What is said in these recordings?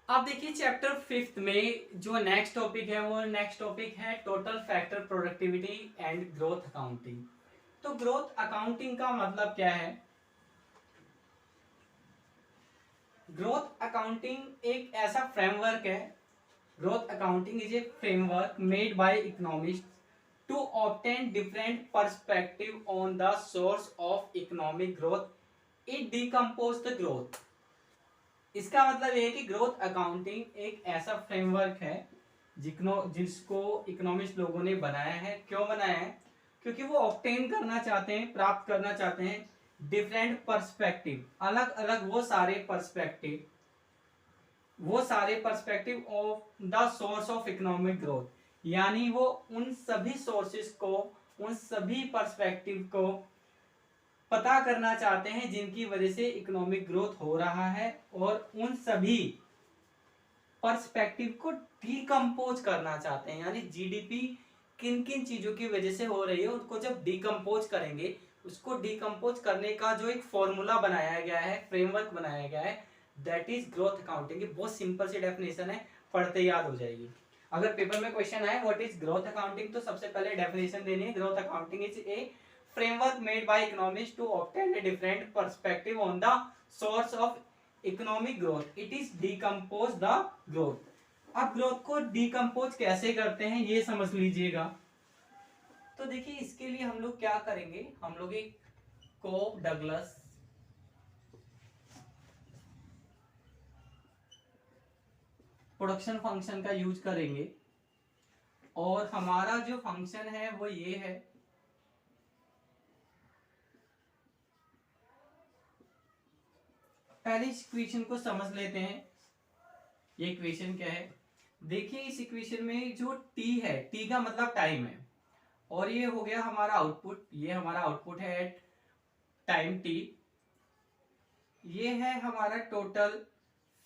अब देखिए चैप्टर 5 में जो नेक्स्ट टॉपिक है वो नेक्स्ट टॉपिक है total factor productivity and growth accounting. तो ग्रोथ अकाउंटिंग का मतलब क्या है? ग्रोथ अकाउंटिंग एक ऐसा फ्रेमवर्क है। Growth accounting is a framework made by economist to obtain different perspective on the source of economic growth. It decompose the growth. इसका मतलब ये है कि ग्रोथ अकाउंटिंग एक ऐसा फ्रेमवर्क है जिसको इकोनॉमिस्ट लोगों ने बनाया है। क्यों बनाया है? क्योंकि वो ऑब्टेन करना चाहते हैं, प्राप्त करना चाहते हैं डिफरेंट पर्सपेक्टिव, अलग अलग वो सारे perspective of the source of economic growth. यानी वो उन सभी सोर्सेस को, उन सभी पर्सपेक्टिव को पता करना चाहते हैं जिनकी वजह से इकोनॉमिक ग्रोथ हो रहा है, और उन सभी पर्सपेक्टिव को डिकम्पोज करना चाहते हैं। यानी जीडीपी किन किन चीजों की वजह से हो रही है उनको जब डिकम्पोज करेंगे, उसको डिकम्पोज करने का जो एक फॉर्मूला बनाया गया है, फ्रेमवर्क बनाया गया है, दैट इज ग्रोथ अकाउंटिंग। बहुत सिंपल सी डेफिनेशन है, पढ़ते याद हो जाएगी। अगर पेपर में क्वेश्चन आए व्हाट इज ग्रोथ अकाउंटिंग, तो सबसे पहले डेफिनेशन देनी है। Growth accounting is a framework made by economists to obtain a different perspective on the source of economic growth. It is decompose the growth. अब growth को decompose कैसे करते हैं ये समझ लीजिएगा। तो देखिए इसके लिए हम लोग क्या करेंगे, हम लोग एक कोप डगलस प्रोडक्शन फंक्शन का यूज करेंगे, और हमारा जो फंक्शन है वो ये है। पहले इस इक्वेशन को समझ लेते हैं। ये इक्वेशन क्या है? देखिए इस इक्वेशन में जो t है, t का मतलब टाइम है, और ये हो गया हमारा आउटपुट, ये हमारा आउटपुट है एट टाइम t। ये है हमारा टोटल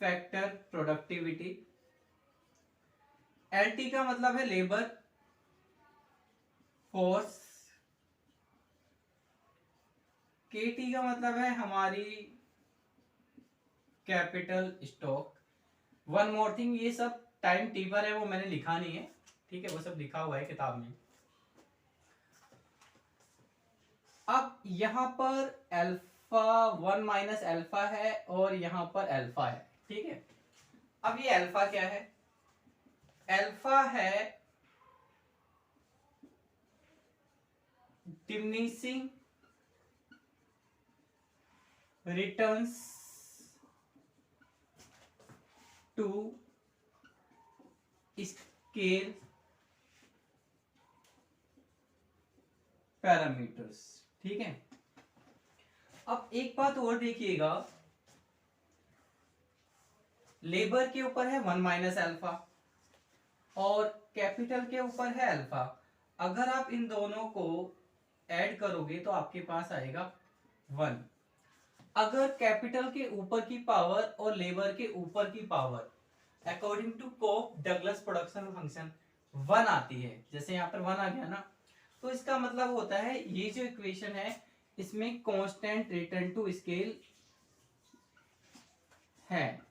फैक्टर प्रोडक्टिविटी। LT का मतलब है लेबर फोर्स। KT का मतलब है हमारी capital stock. One more thing, ये सब टाइम टी पर है, वो मैंने लिखा नहीं है, ठीक है, वो सब लिखा हुआ है किताब में। अब यहां पर अल्फा 1 माइनस अल्फा है, और यहां पर अल्फा है, ठीक है। अब ये अल्फा क्या है? अल्फा है diminishing returns to scale parameters, ठीक है। अब एक बात और देखिएगा, लेबर के ऊपर है 1 माइनस अल्फा, और कैपिटल के ऊपर है अल्फा। अगर आप इन दोनों को ऐड करोगे तो आपके पास आएगा 1। अगर कैपिटल के ऊपर की पावर और लेबर के ऊपर की power according to Cobb Douglas production function 1 आती है, जैसे यहां पर 1 आ गया ना, तो इसका मतलब होता है ये जो इक्वेशन है इसमें कांस्टेंट रिटर्न टू स्केल है।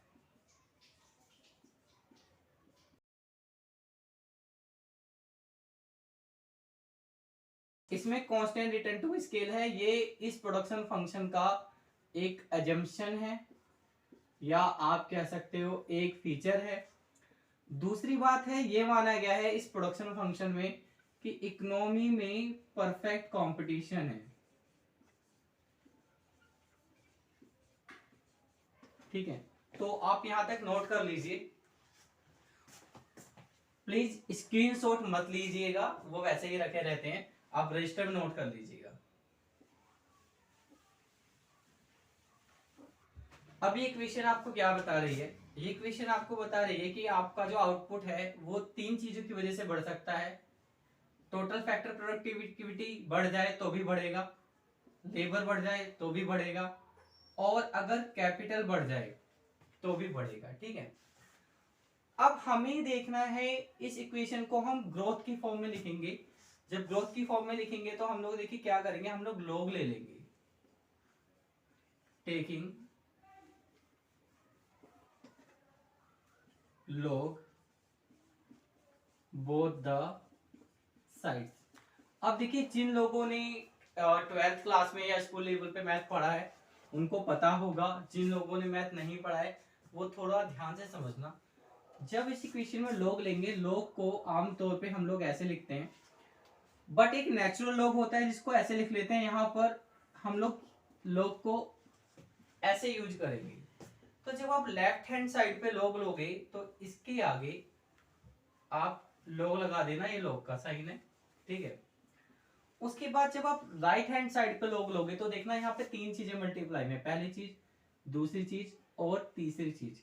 इसमें कांस्टेंट रिटर्न टू स्केल है, ये इस प्रोडक्शन फंक्शन का एक अजम्पशन है, या आप कह सकते हो एक फीचर है। दूसरी बात है, ये माना गया है इस प्रोडक्शन फंक्शन में कि इकोनॉमी में परफेक्ट कंपटीशन है, ठीक है। तो आप यहां तक नोट कर लीजिए, प्लीज स्क्रीनशॉट मत लीजिएगा, वो वैसे ही रखे रहते हैं, आप रजिस्टर में नोट कर लीजिएगा। अब ये इक्वेशन आपको क्या बता रही है? ये इक्वेशन आपको बता रही है कि आपका जो आउटपुट है वो 3 चीजों की वजह से बढ़ सकता है। टोटल फैक्टर प्रोडक्टिविटी बढ़ जाए तो भी बढ़ेगा, लेबर बढ़ जाए तो भी बढ़ेगा, और अगर कैपिटल बढ़ जाए तो भी बढ़ेगा, ठीक है। अब हमें देखना है, इस इक्वेशन को हम ग्रोथ की फॉर्म में लिखेंगे। जब ग्रोथ की फॉर्म में लिखेंगे तो हम लोग देखिए क्या करेंगे, हम लोग लॉग ले लेंगे, taking log both the sides। अब देखिए, जिन लोगों ने 12th क्लास में या स्कूल लेवल पे मैथ पढ़ा है उनको पता होगा, जिन लोगों ने मैथ नहीं पढ़ा है वो थोड़ा ध्यान से समझना। जब इस इक्वेशन में log लेंगे, log को आमतौर पे हम लोग ऐसे लिखते हैं, बट एक नेचुरल log होता है जिसको ऐसे लिख लेते हैं। यहाँ पर हम लोग log को ऐसे यूज करेंगे। तो जब आप लेफ्ट हैंड साइड पे log लोगे तो इसके आगे आप log लगा देना, ये log का साइन है, ठीक है। उसके बाद जब आप राइट हैंड साइड पे log लोगे तो देखना यहाँ पे तीन चीजें मल्टीप्लाई में, पहली चीज, दूसरी चीज और तीसरी चीज।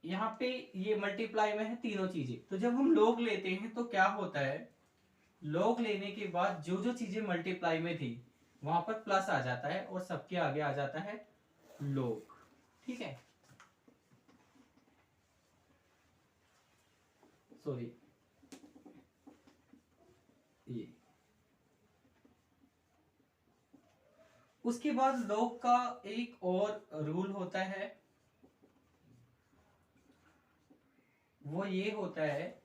यहाँ पे ये मल्टीप्लाई में है तीनों चीजें। तो जब हम log लेते हैं तो क्या होता है, log लेने के बाद जो जो चीजें मल्टीप्लाई में थी वहां पर प्लस आ जाता है और सबके आगे आ जाता है log, ठीक है। सॉरी, ये उसके बाद log का एक और रूल होता है, वो ये होता है,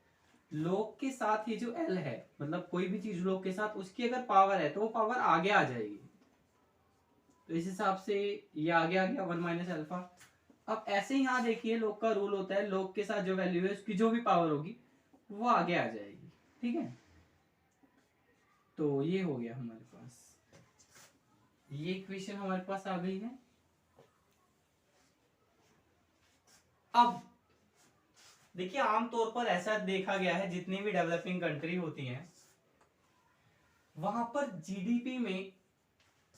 log के साथ ये जो l है, मतलब कोई भी चीज log के साथ उसकी अगर पावर है तो वो पावर आगे आ जाएगी। तो इस हिसाब से ये आगे आ गया 1 माइनस अल्फा। अब ऐसे ही यहाँ देखिए log का रूल होता है, log के साथ जो वैल्यू है उसकी जो भी पावर होगी वो आगे आ जाएगी, ठीक है। तो ये हो गया हमारे पास, ये इक्वेशन हमारे पास आ गई है। अब देखिए, आमतौर पर ऐसा देखा गया है, जितनी भी डेवलपिंग कंट्री होती हैं वहां पर जीडीपी में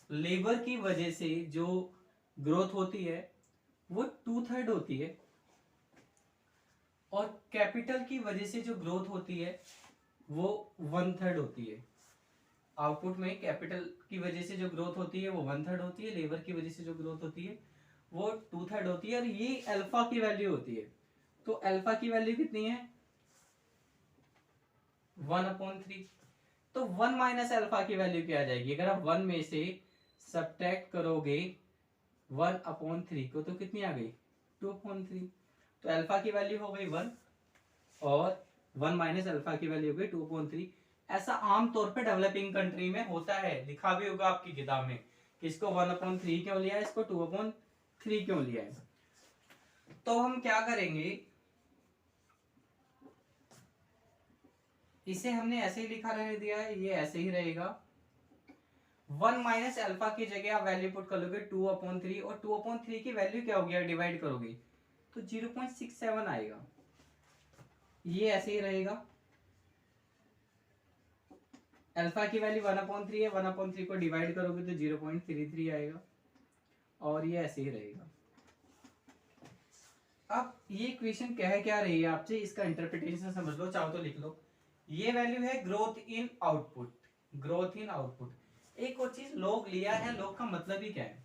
लेबर की वजह से जो ग्रोथ होती है वो 2/3 होती है, और कैपिटल की वजह से जो ग्रोथ होती है वो 1/3 होती है। आउटपुट में कैपिटल की वजह से जो ग्रोथ होती है वो 1/3 होती है, लेबर की वजह से जो ग्रोथ होती है वो 2/3 होती है, और ये अल्फा की वैल्यू होती है। तो अल्फा की वैल्यू कितनी है, 1/3। तो 1 माइनस अल्फा की वैल्यू क्या आ जाएगी, अगर आप 1 में से सब्ट्रैक्ट करोगे 1/3 को तो कितनी आ गई, 2/3। तो अल्फा की वैल्यू हो गई 1 और 1 माइनस अल्फा की वैल्यू हो गई 2/3। ऐसा आमतौर पे डेवलपिंग कंट्री में होता है, लिखा भी होगा आपकी किताब में कि इसको 1/3 क्यों लिया है, इसको 2/3 क्यों लिया है। तो हम क्या करेंगे, इसे हमने ऐसे ही लिखा रहने दिया है, ये ऐसे ही रहेगा। 1 माइनस अल्फा की जगह आप वैल्यू पुट कर लोगे 2/3, और 2/3 की वैल्यू क्या होगी, डिवाइड करोगे तो 0.67 आएगा, ये ऐसे ही रहेगा। अल्फा की वैल्यू 1/3 है, 1/3 को डिवाइड करोगे तो 0.33 आएगा, और ये ऐसे ही रहेगा। अब ये इक्वेशन कह क्या रही है आपसे, इसका इंटरप्रिटेशन समझ लो, चाहो तो लिख लो। ये वैल्यू है growth in output, growth in output. एक और चीज, log लिया है, log का मतलब ही क्या है।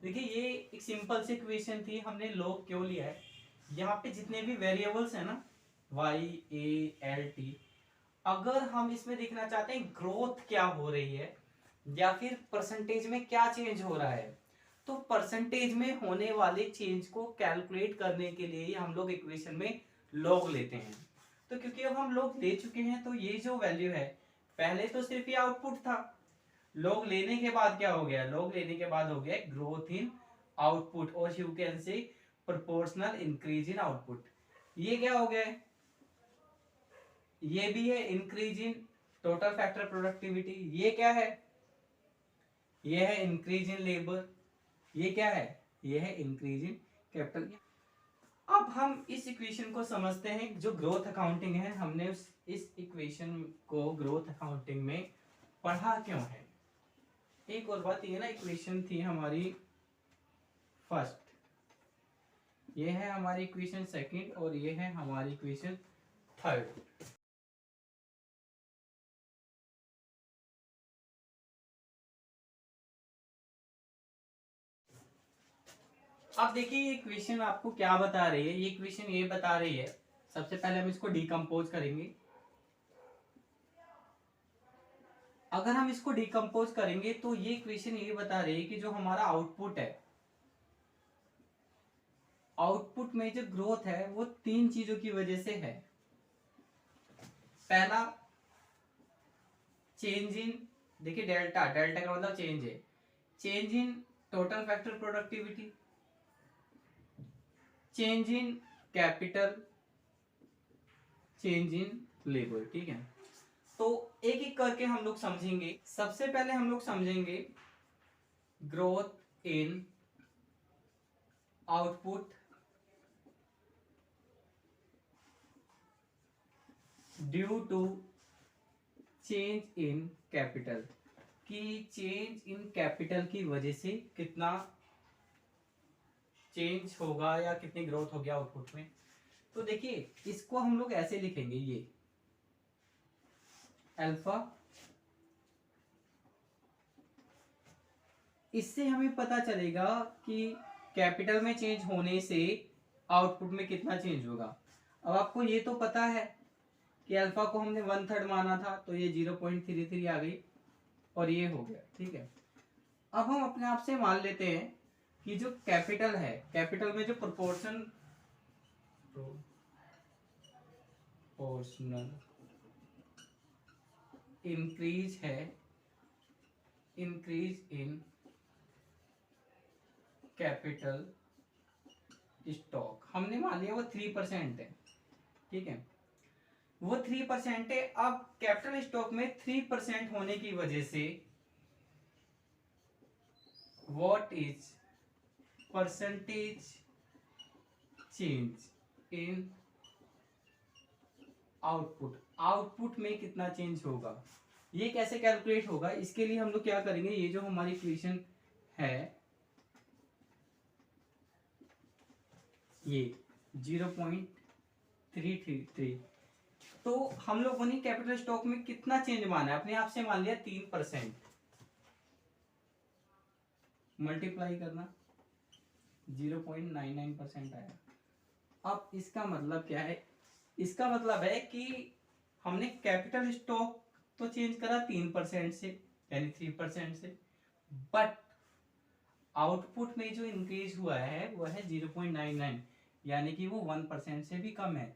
देखिए, ये एक सिंपल सी इक्वेशन थी, हमने log क्यों लिया है, यहाँ पे जितने भी वेरिएबल्स है ना, y a l t, अगर हम इसमें देखना चाहते हैं ग्रोथ क्या हो रही है या फिर परसेंटेज में क्या चेंज हो रहा है, तो परसेंटेज में होने वाले चेंज को कैलकुलेट करने के लिए ही हम लोग इक्वेशन में log लेते हैं। तो क्योंकि अब हम log ले चुके हैं तो ये जो वैल्यू है, पहले तो सिर्फ ये आउटपुट था, log लेने के बाद क्या हो गया, log लेने के बाद हो गया ग्रोथ इन आउटपुट, और यू कैन से प्रोपोर्शनल इंक्रीज इन आउटपुट। ये क्या हो गया, ये भी है increase in total factor productivity. ये क्या है, ये है इंक्रीज इन लेबर। ये क्या है, ये है इंक्रीज इन कैपिटल। अब हम इस इक्वेशन को समझते हैं, जो ग्रोथ अकाउंटिंग है, हमने इस इक्वेशन को ग्रोथ अकाउंटिंग में पढ़ा क्यों है। एक और बात, ये ना इक्वेशन थी हमारी फर्स्ट, ये है हमारी इक्वेशन सेकंड, और ये है हमारी इक्वेशन थर्ड। अब देखिए, ये इक्वेशन आपको क्या बता रही है, ये इक्वेशन ये बता रही है, सबसे पहले हम इसको डिकम्पोज करेंगे। अगर हम इसको डिकम्पोज करेंगे तो ये इक्वेशन ये बता रही है कि जो हमारा आउटपुट है, आउटपुट में जो ग्रोथ है वो तीन चीजों की वजह से है। पहला चेंज इन, देखिए डेल्टा, डेल्टा का मतलब चेंज है, change in total factor productivity, change in capital, change in labour. ठीक है, तो एक एक करके हम लोग समझेंगे। सबसे पहले हम लोग समझेंगे growth in output due to change in capital, कि चेंज इन कैपिटल की वजह से कितना चेंज होगा या कितनी ग्रोथ होगी आउटपुट में। तो देखिए इसको हम लोग ऐसे लिखेंगे, ये अल्फा, इससे हमें पता चलेगा कि कैपिटल में चेंज होने से आउटपुट में कितना चेंज होगा। अब आपको ये तो पता है कि अल्फा को हमने 1/3 माना था, तो ये 0.33 आ गई और ये हो गया। ठीक है, अब हम अपने आप से मान लेते हैं कि जो कैपिटल है, कैपिटल में जो प्रोपोर्शनल इंक्रीज है, इंक्रीज इन कैपिटल स्टॉक, हमने मान लिया वो 3% है। ठीक है, वो 3% है। अब कैपिटल स्टॉक में 3% होने की वजह से what is percentage change in output, output में कितना चेंज होगा, ये कैसे कैलकुलेट होगा। इसके लिए हम लोग क्या करेंगे, ये जो हमारी इक्वेशन है ये 0.333, तो हम लोगों ने कैपिटल स्टॉक में कितना चेंज माना है, अपने आप से मान लिया 3%, मल्टीप्लाई करना 0.99% आया। अब इसका मतलब क्या है, इसका मतलब है कि हमने कैपिटल स्टॉक तो चेंज करा 3% से, यानी 3% से, बट आउटपुट में जो इंक्रीज हुआ है वो है 0.99, यानी कि वो 1% से भी कम है।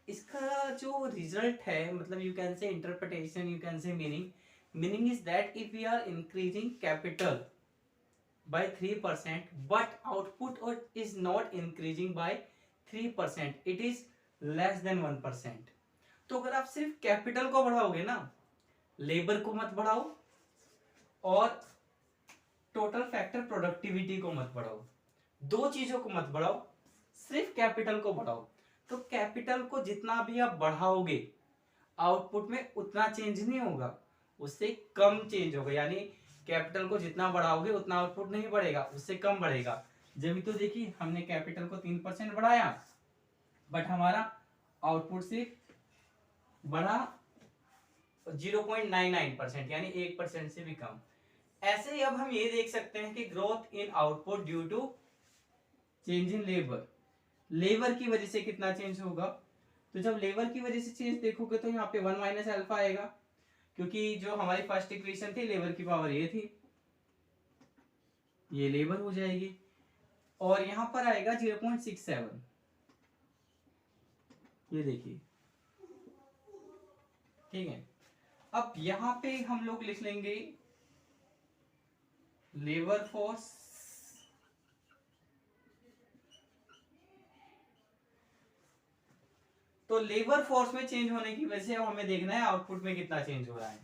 इसका जो रिजल्ट है, मतलब you can say interpretation, you can say meaning, meaning is that if we are increasing capital by 3% but output is not increasing by 3%, it is less than 1%। तो अगर आप सिर्फ कैपिटल को बढ़ाओगे ना, लेबर को मत बढ़ाओ और टोटल फैक्टर प्रोडक्टिविटी को मत बढ़ाओ, दो चीजों को मत बढ़ाओ, सिर्फ कैपिटल को बढ़ाओ, तो कैपिटल को जितना भी आप बढ़ाओगे आउटपुट में उतना चेंज नहीं होगा, उससे कम चेंज होगा। यानी कैपिटल को जितना बढ़ाओगे उतना आउटपुट नहीं बढ़ेगा, उससे कम बढ़ेगा। जब तो देखिए हमने कैपिटल को 3% बढ़ाया बट हमारा आउटपुट से बढ़ा 0.99%, यानी 1% से भी कम। ऐसे ही अब हम ये देख सकते हैं कि growth in output due to change in labour, labour की वजह से कितना चेंज होगा। तो जब लेबर की वजह से चेंज देखोगे तो यहाँ पे 1 माइनस अल्फा आएगा, क्योंकि जो हमारी फर्स्ट इक्वेशन थी लेबर की पावर ये थी, ये लेबर हो जाएगी, और यहां पर आएगा 0.67, ये देखिए। ठीक है, अब यहां पे हम लोग लिख लेंगे लेबर फोर्स, तो लेबर फोर्स में चेंज होने की वजह से हमें देखना है आउटपुट में कितना चेंज हो रहा है।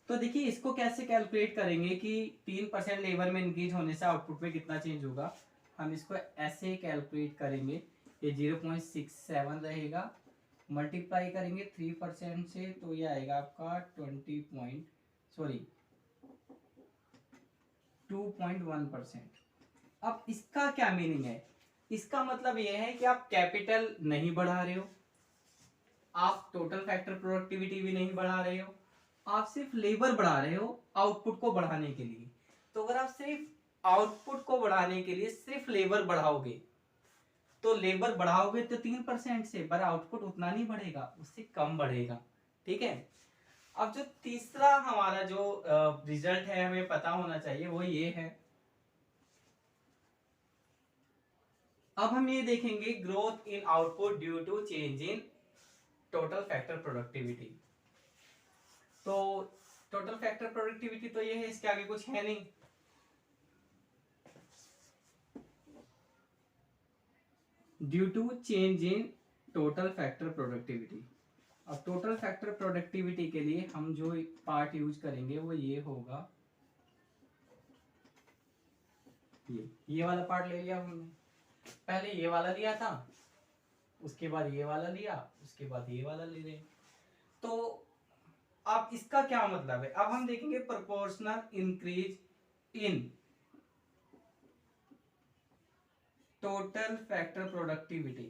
तो देखिए इसको कैसे कैलकुलेट करेंगे कि 3% लेबर में इंक्रीज होने से आउटपुट में कितना चेंज होगा। हम इसको ऐसे कैलकुलेट करेंगे, ये 0.67 रहेगा, मल्टीप्लाई करेंगे 3% से, तो ये आएगा आपका 2.1%। अब इसका क्या मीनिंग है, इसका मतलब यह है कि आप कैपिटल नहीं बढ़ा रहे हो, आप टोटल फैक्टर प्रोडक्टिविटी भी नहीं बढ़ा रहे हो, आप सिर्फ लेबर बढ़ा रहे हो आउटपुट को बढ़ाने के लिए। तो अगर आप सिर्फ आउटपुट को बढ़ाने के लिए सिर्फ लेबर बढ़ाओगे, तो लेबर बढ़ाओगे तो 3% से, पर आउटपुट उतना नहीं बढ़ेगा, उससे कम बढ़ेगा। ठीक है, अब जो तीसरा हमारा जो रिजल्ट है हमें पता होना चाहिए वो ये है अब हम ये देखेंगे growth in output due to change in total factor productivity. तो टोटल फैक्टर प्रोडक्टिविटी तो ये है, इसके आगे कुछ है नहीं। Due to change in total factor productivity. अब टोटल फैक्टर प्रोडक्टिविटी के लिए हम जो पार्ट यूज करेंगे वो ये होगा, ये वाला पार्ट ले लिया हमने। पहले ये वाला लिया था, उसके बाद ये वाला लिया, उसके बाद ये वाला ले रहे। तो अब इसका क्या मतलब है, अब हम देखेंगे proportional increase in total factor productivity,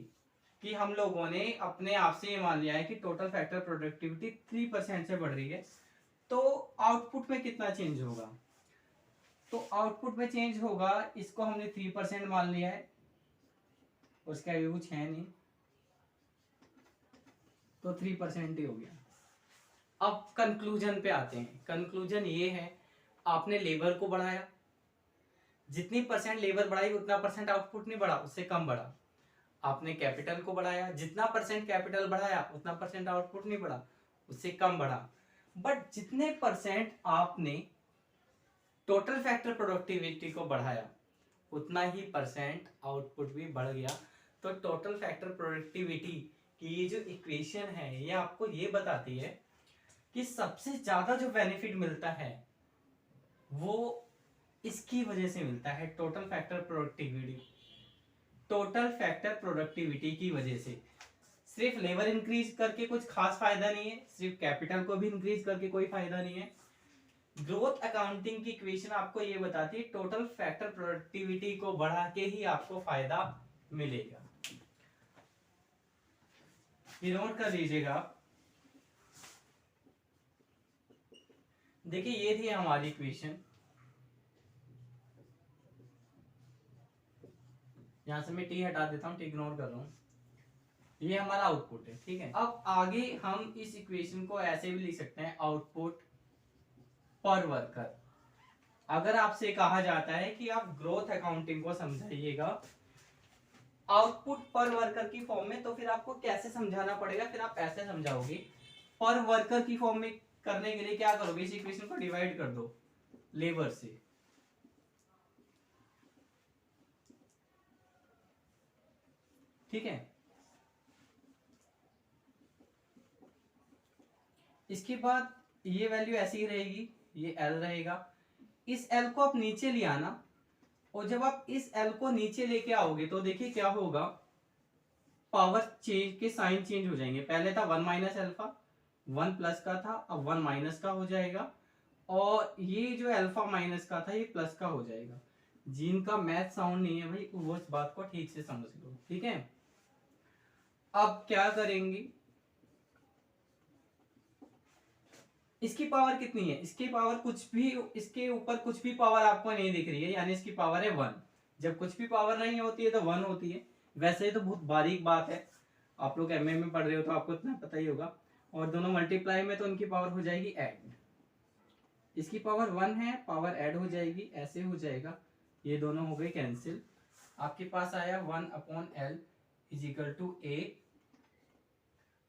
कि हम लोगों ने अपने आप से ये मान लिया है कि टोटल फैक्टर प्रोडक्टिविटी 3% से बढ़ रही है, तो आउटपुट में कितना चेंज होगा। तो आउटपुट में चेंज होगा, इसको हमने 3% मान लिया है, उसके आगे कुछ है नहीं, तो 3% ही हो गया। अब कंक्लूजन पे आते हैं। कंक्लूजन ये है, आपने लेबर को बढ़ाया, जितनी परसेंट लेबर बढ़ाई उतना परसेंट आउटपुट नहीं बढ़ा, उससे कम बढ़ा। आपने कैपिटल को बढ़ाया, जितना परसेंट कैपिटल बढ़ाया उतना परसेंट आउटपुट नहीं बढ़ा, उससे कम बढ़ा। बट जितने परसेंट आपने टोटल फैक्टर प्रोडक्टिविटी को बढ़ाया उतना ही परसेंट आउटपुट भी बढ़ गया। तो टोटल फैक्टर प्रोडक्टिविटी की ये जो इक्वेशन है, ये आपको ये बताती है कि सबसे ज्यादा जो बेनिफिट मिलता है वो इसकी वजह से मिलता है, total factor productivity. Total factor productivity की वजह से सिर्फ लेबर इंक्रीज करके कुछ खास फायदा नहीं है, सिर्फ कैपिटल को भी इंक्रीज करके कोई फायदा नहीं है। ग्रोथ अकाउंटिंग की इक्वेशन आपको ये बताती है टोटल फैक्टर प्रोडक्टिविटी को बढ़ा के ही आपको फायदा मिलेगा। ये नोट कर लीजिएगा। देखिए ये थी हमारी इक्वेशन, यहां से मैं टी हटा देता हूं, टी इग्नोर कर रहा हूं। ये हमारा आउटपुट है, ठीक है। अब आगे हम इस इक्वेशन को ऐसे भी लिख सकते हैं, आउटपुट पर वर्कर। अगर आपसे कहा जाता है कि आप ग्रोथ अकाउंटिंग को समझाइएगा आउटपुट पर वर्कर की फॉर्म में, तो फिर आपको कैसे समझाना पड़ेगा, फिर आप ऐसे समझाओगे। पर वर्कर की फॉर्म में करने के लिए क्या करोगे, इस इक्वेशन को डिवाइड कर दो लेबर से, ठीक है। इसके बाद ये वैल्यू ऐसी ही रहेगी, ये L रहेगा। इस L को आप नीचे ले आना, और जब आप इस L को नीचे लेके आओगे तो देखिए क्या होगा, पावर चेंज के साइन चेंज हो जाएंगे। पहले था 1 माइनस अल्फा, 1 प्लस का था, अब 1 माइनस का हो जाएगा, और ये जो अल्फा माइनस का था ये प्लस का हो जाएगा। जिनका मैथ साउंड नहीं है भाई वो इस बात को ठीक से समझ लो, ठीक है। अब क्या करेंगे, इसकी पावर कितनी है, इसकी पावर कुछ भी, इसके ऊपर कुछ भी पावर आपको नहीं दिख रही है, यानी इसकी पावर है 1। जब कुछ भी पावर नहीं होती है तो 1 होती है। वैसे तो बहुत बारीक बात है, आप लोग एमए में पढ़ रहे हो तो आपको इतना पता ही होगा। और दोनों मल्टीप्लाई में तो उनकी पावर हो जाएगी ऐड। इसकी पावर 1 है, पावर ऐड हो जाएगी, ऐसे हो जाएगा, ये दोनों हो गए कैंसिल। आपके पास आया 1/L is equal to A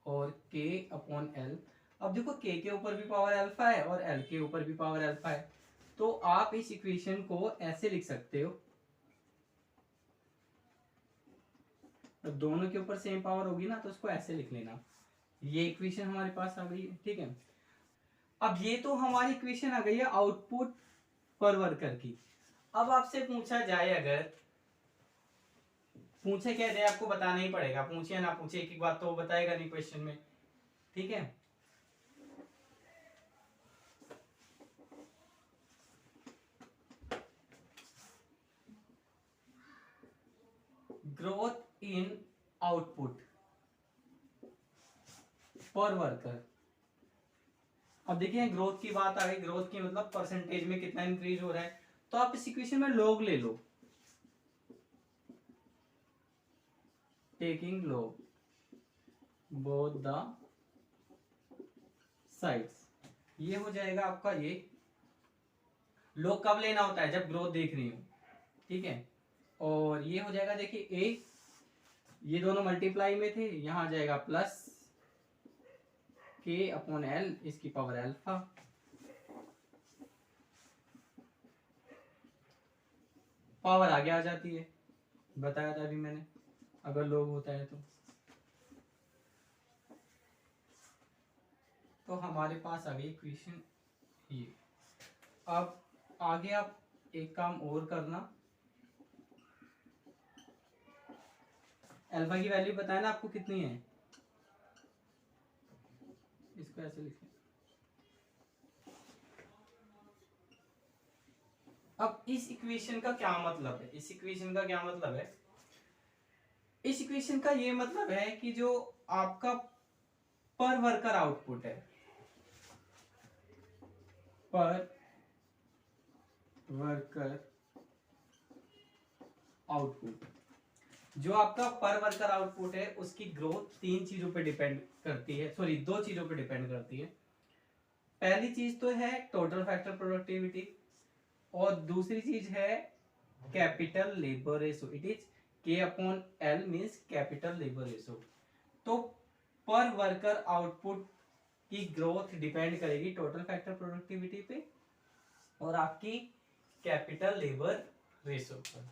और K/L। अब देखो K के ऊपर भी पावर अल्फा है और L के ऊपर भी पावर अल्फा है, तो आप इस इक्वेशन को ऐसे लिख सकते हो, तो दोनों के ऊपर सेम पावर होगी ना, तो उसको ऐसे लिख लेना। ये इक्वेशन हमारे पास आ गई है, ठीक है। अब ये तो हमारी इक्वेशन आ गई है आउटपुट पर वर्कर की। अब आपसे पूछा जाए, अगर पूछे कह दे, आपको बताना ही पड़ेगा, पूछे ना पूछे एक एक बात तो वो बताएगा नहीं क्वेश्चन में, ठीक है। ग्रोथ इन आउटपुट पर वर्कर। अब देखिए ग्रोथ की बात आ गई, ग्रोथ की मतलब परसेंटेज में कितना इंक्रीज हो रहा है, तो आप इस इक्वेशन में लॉग ले लो, taking log both the sides, ये हो जाएगा आपका। ये लॉग कब लेना होता है, जब ग्रोथ देख रही हो, ठीक है। और ये हो जाएगा देखिए A ये दोनों मल्टीप्लाई में थे, यहाँ जाएगा प्लस के अपॉन एल इसकी पावर अल्फा। पावर आगे आ जाती है, बताया था अभी मैंने, अगर लोग होता है तो हमारे पास आ गई इक्वेशन ये। अब आगे आप एक काम और करना, अल्फा की वैल्यू बताया ना आपको कितनी है, इसको ऐसे लिखें। अब इस इक्वेशन का क्या मतलब है, इस इक्वेशन का क्या मतलब है, इस इक्वेशन का ये मतलब है कि जो आपका पर वर्कर आउटपुट है, पर वर्कर आउटपुट, जो आपका पर वर्कर आउटपुट है उसकी ग्रोथ तीन चीजों पे डिपेंड करती है, सॉरी दो चीजों पे डिपेंड करती है। पहली चीज तो है टोटल फैक्टर प्रोडक्टिविटी, और दूसरी चीज है capital labour ratio, it is K upon L means capital labour ratio. तो पर वर्कर आउटपुट की ग्रोथ डिपेंड करेगी टोटल फैक्टर प्रोडक्टिविटी पे और आपकी कैपिटल लेबर रेशो पर।